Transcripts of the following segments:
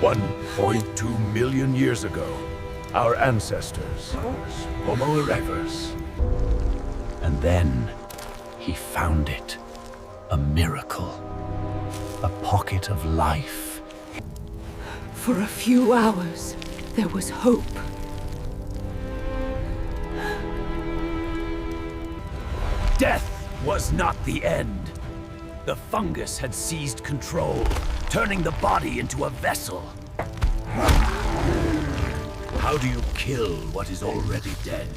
1.2 million years ago, our ancestors, Homo erectus. And then he found it. A miracle. A pocket of life. For a few hours, there was hope. Death was not the end. The fungus had seized control, turning the body into a vessel. How do you kill what is already dead?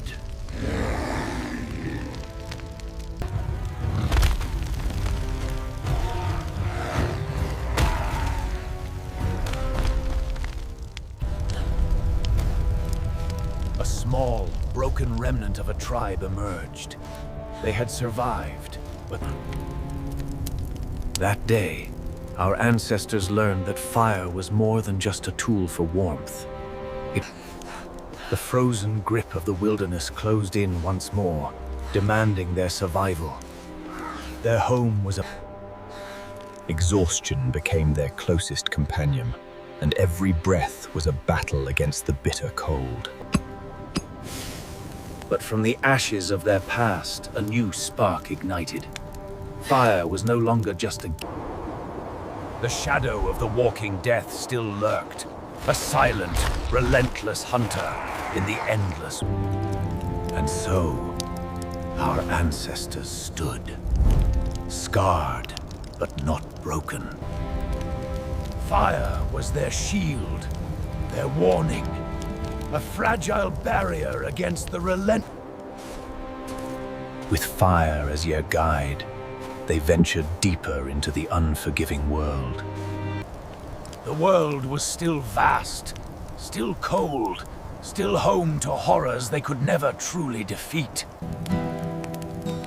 A small, broken remnant of a tribe emerged. They had survived, but that day, our ancestors learned that fire was more than just a tool for warmth. The frozen grip of the wilderness closed in once more, demanding their survival. Their home was a... Exhaustion became their closest companion, and every breath was a battle against the bitter cold. But from the ashes of their past, a new spark ignited. Fire was no longer just a... The shadow of the walking death still lurked, a silent, relentless hunter in the endless... And so, our ancestors stood, scarred, but not broken. Fire was their shield, their warning, a fragile barrier against the relent... With fire as their guide, they ventured deeper into the unforgiving world. The world was still vast, still cold, still home to horrors they could never truly defeat.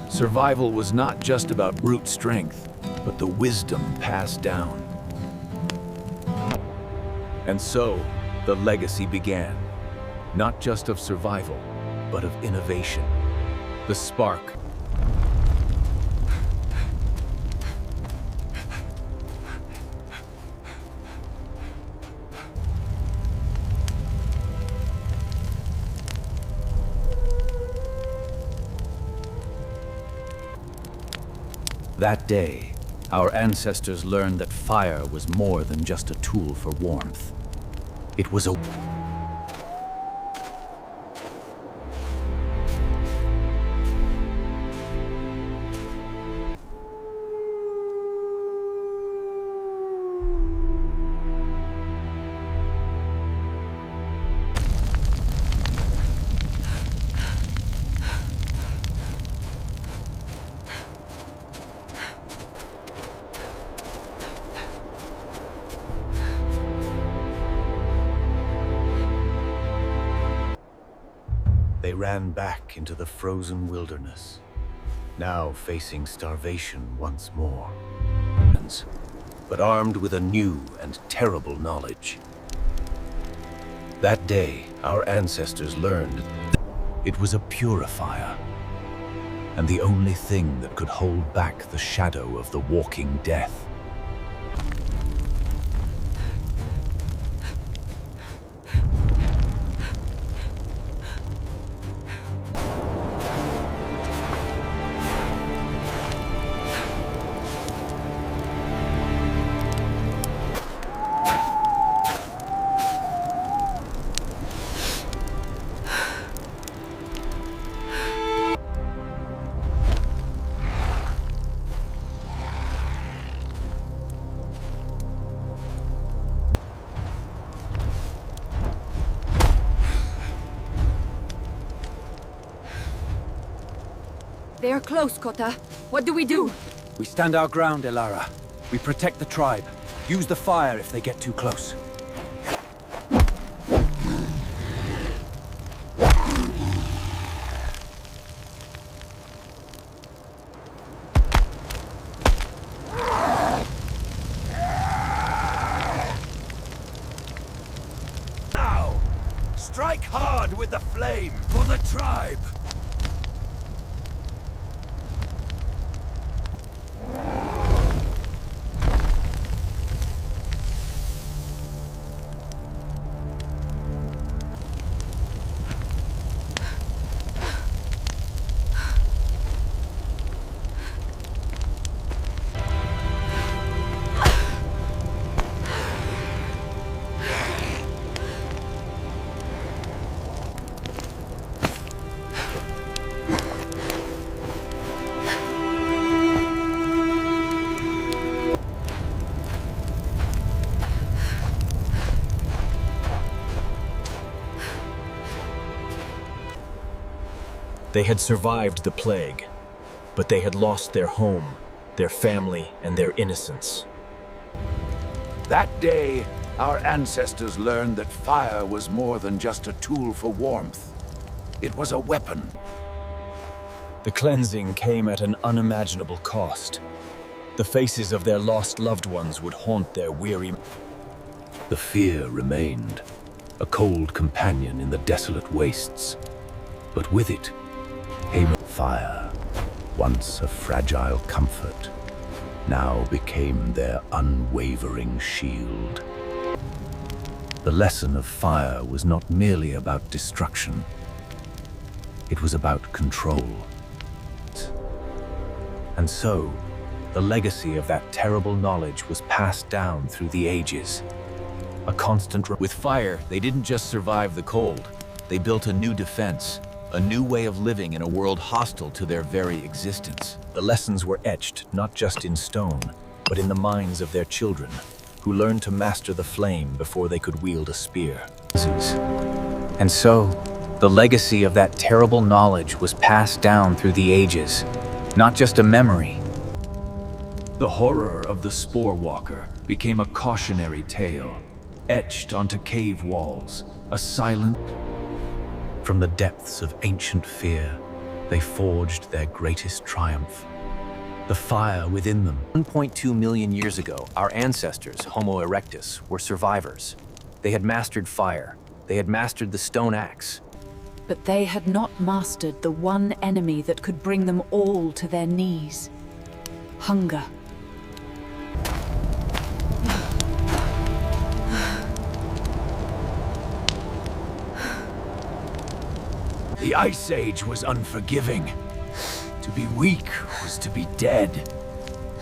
Survival was not just about brute strength, but the wisdom passed down. And so, the legacy began, not just of survival, but of innovation. The spark. That day, our ancestors learned that fire was more than just a tool for warmth. It was a... They ran back into the frozen wilderness, now facing starvation once more, but armed with a new and terrible knowledge. That day, our ancestors learned it was a purifier, and the only thing that could hold back the shadow of the walking death. They are close, Kota. What do we do? We stand our ground, Elara. We protect the tribe. Use the fire if they get too close. Now! Strike hard with the flame for the tribe! They had survived the plague, but they had lost their home, their family, and their innocence. That day, our ancestors learned that fire was more than just a tool for warmth. It was a weapon. The cleansing came at an unimaginable cost. The faces of their lost loved ones would haunt their weary. The fear remained, a cold companion in the desolate wastes. But with it came fire, once a fragile comfort, now became their unwavering shield. The lesson of fire was not merely about destruction. It was about control. And so, the legacy of that terrible knowledge was passed down through the ages. A constant. With fire, they didn't just survive the cold. They built a new defense, a new way of living in a world hostile to their very existence. The lessons were etched not just in stone, but in the minds of their children, who learned to master the flame before they could wield a spear. And so, the legacy of that terrible knowledge was passed down through the ages, not just a memory. The horror of the Spore Walker became a cautionary tale, etched onto cave walls, a silent. From the depths of ancient fear, they forged their greatest triumph. The fire within them. 1.2 million years ago, our ancestors, Homo erectus, were survivors. They had mastered fire. They had mastered the stone axe. But they had not mastered the one enemy that could bring them all to their knees. Hunger. The Ice Age was unforgiving. To be weak was to be dead,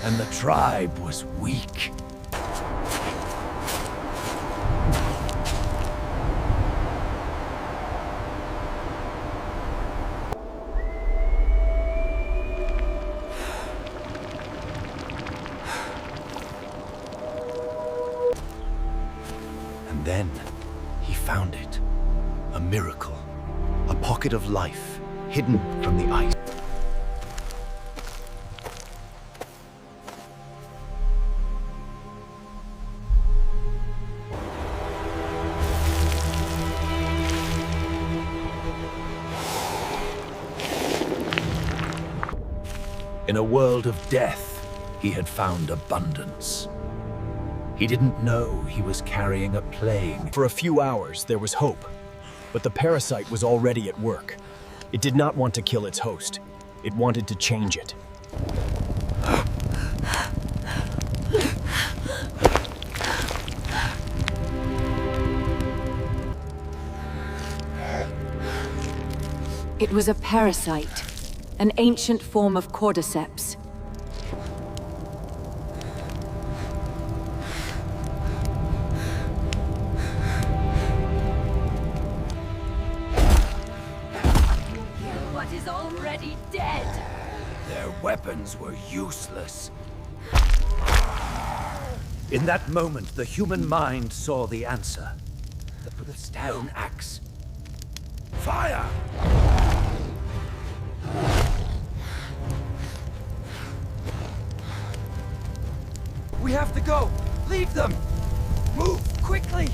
and the tribe was weak. And then, he found it. A miracle. A pocket of life, hidden from the ice. In a world of death, he had found abundance. He didn't know he was carrying a plague. For a few hours, there was hope. But the parasite was already at work. It did not want to kill its host. It wanted to change it. It was a parasite, an ancient form of cordyceps. What is already dead? Their weapons were useless. In that moment, the human mind saw the answer. The stone axe. Fire! We have to go! Leave them! Move quickly!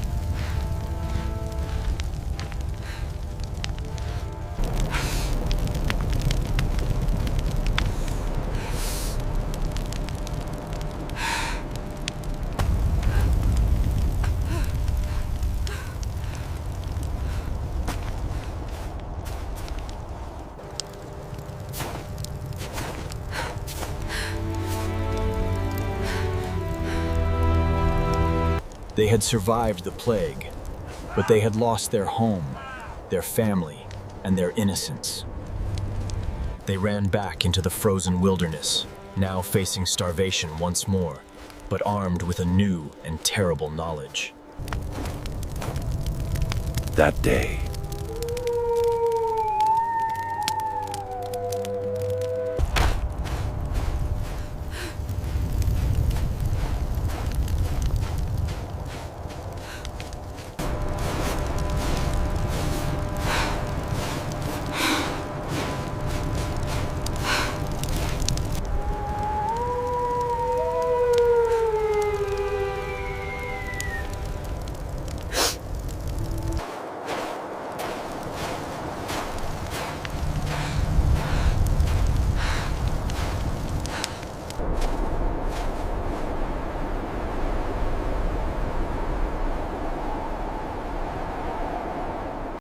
They had survived the plague, but they had lost their home, their family, and their innocence. They ran back into the frozen wilderness, now facing starvation once more, but armed with a new and terrible knowledge. That day,